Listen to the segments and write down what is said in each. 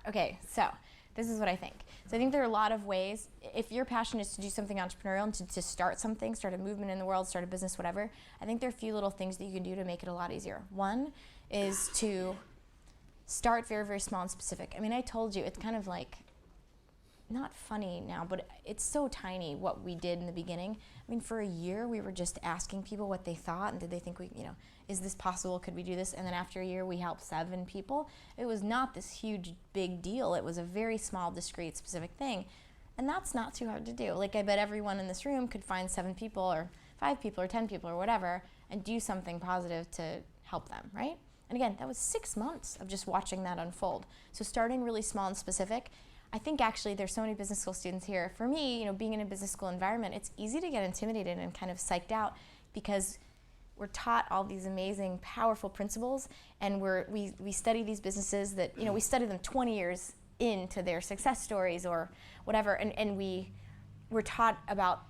Okay, so this is what I think. So I think there are a lot of ways. If your passion is to do something entrepreneurial and to start something, start a movement in the world, start a business, whatever, I think there are a few little things that you can do to make it a lot easier. One is to start very, very small and specific. I mean, I told you, it's kind of like, not funny now, but it's so tiny what we did in the beginning. I mean, for a year, we were just asking people what they thought, and did they think is this possible? Could we do this? And then after a year, we helped 7 people. It was not this huge, big deal. It was a very small, discrete, specific thing. And that's not too hard to do. Like, I bet everyone in this room could find 7 people or 5 people or 10 people or whatever and do something positive to help them, right? And again, that was 6 months of just watching that unfold. So starting really small and specific. I think actually there's so many business school students here. For me, being in a business school environment, it's easy to get intimidated and kind of psyched out because we're taught all these amazing, powerful principles, and we study these businesses that, we study them 20 years into their success stories or whatever, and we're taught about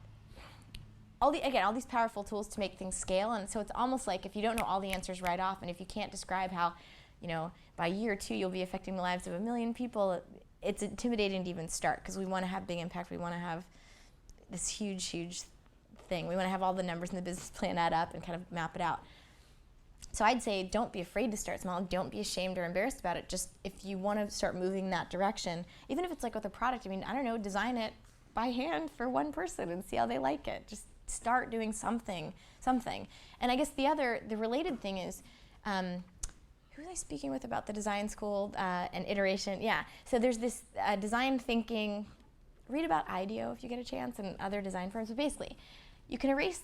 all these powerful tools to make things scale. And so it's almost like if you don't know all the answers right off, and if you can't describe how, by year 2 you'll be affecting the lives of 1 million people, it's intimidating to even start, because we want to have big impact. We want to have this huge, huge thing. We want to have all the numbers in the business plan add up and kind of map it out. So I'd say don't be afraid to start small. Don't be ashamed or embarrassed about it. Just if you want to start moving that direction, even if it's like with a product, design it by hand for one person and see how they like it. Just start doing something. And I guess the related thing is, who was I speaking with about the design school and iteration? Yeah, so there's this design thinking, read about IDEO if you get a chance and other design firms, but basically you can erase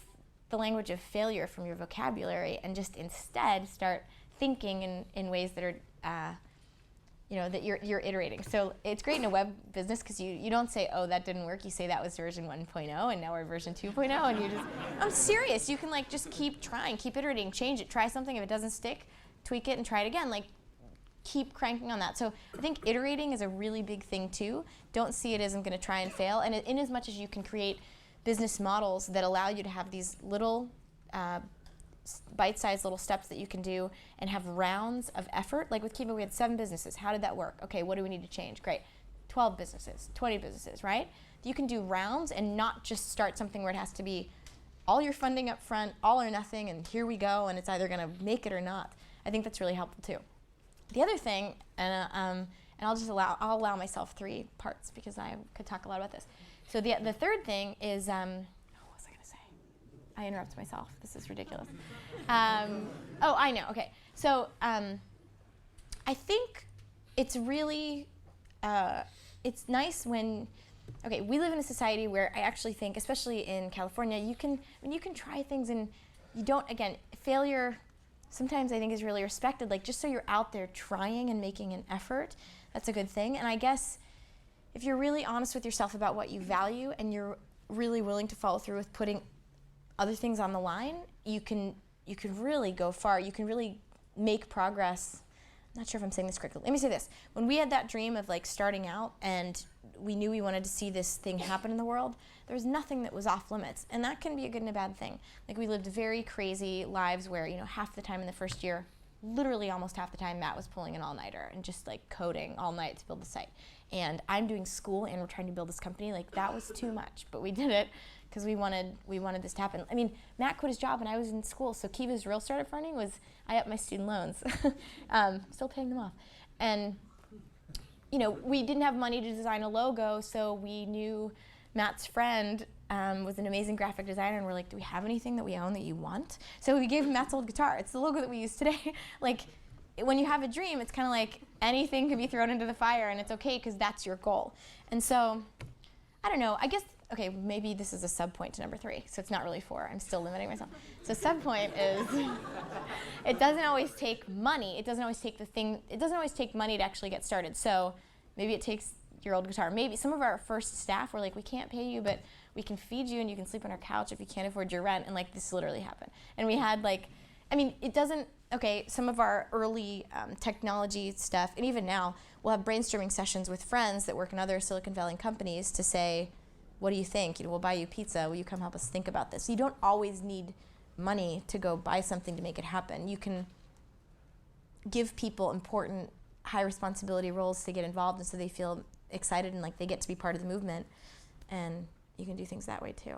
the language of failure from your vocabulary and just instead start thinking in ways that are, that you're iterating. So it's great in a web business because you don't say, oh, that didn't work. You say that was version 1.0 and now we're version 2.0, and you just, I'm serious. You can just keep trying, keep iterating, change it, try something. If it doesn't stick, tweak it and try it again. Keep cranking on that. So I think iterating is a really big thing too. Don't see it as I'm going to try and fail. And in as much as you can create business models that allow you to have these little bite-sized little steps that you can do and have rounds of effort. Like with Kiva, we had 7 businesses. How did that work? Okay, what do we need to change? Great. 12 businesses, 20 businesses, right? You can do rounds and not just start something where it has to be all your funding up front, all or nothing, and here we go, and it's either going to make it or not. I think that's really helpful too. The other thing, and I'll allow myself 3 parts because I could talk a lot about this. So the third thing is, what was I going to say? I interrupt myself. This is ridiculous. Oh, I know. Okay. So I think it's really, it's nice when, we live in a society where I actually think, especially in California, you can try things and you don't, again, failure sometimes I think is really respected. Just so you're out there trying and making an effort, that's a good thing. And I guess if you're really honest with yourself about what you value and you're really willing to follow through with putting other things on the line, you can really go far. You can really make progress. I'm not sure if I'm saying this correctly. Let me say this. When we had that dream of starting out and we knew we wanted to see this thing happen in the world, there was nothing that was off limits. And that can be a good and a bad thing. We lived very crazy lives where, half the time in the first year, literally almost half the time, Matt was pulling an all-nighter and just coding all night to build the site. And I'm doing school and we're trying to build this company. That was too much, but we did it because we wanted this to happen. Matt quit his job and I was in school, so Kiva's real startup funding was I upped my student loans. Still paying them off. And we didn't have money to design a logo, so we knew Matt's friend was an amazing graphic designer, and we're like, do we have anything that we own that you want? So we gave him Matt's old guitar. It's the logo that we use today. When you have a dream, it's kind of like anything can be thrown into the fire, and it's okay because that's your goal. And so, I don't know, I guess, maybe this is a sub-point to number 3, so it's not really 4. I'm still limiting myself. So sub-point is, it doesn't always take money. It doesn't always take money to actually get started. So maybe it takes your old guitar. Maybe some of our first staff were like, we can't pay you, but we can feed you and you can sleep on our couch if you can't afford your rent. And this literally happened. And we had it doesn't, some of our early technology stuff, and even now, we'll have brainstorming sessions with friends that work in other Silicon Valley companies to say, what do you think? We'll buy you pizza. Will you come help us think about this? So you don't always need money to go buy something to make it happen. You can give people important high responsibility roles to get involved, and so they feel excited and like they get to be part of the movement, and you can do things that way too.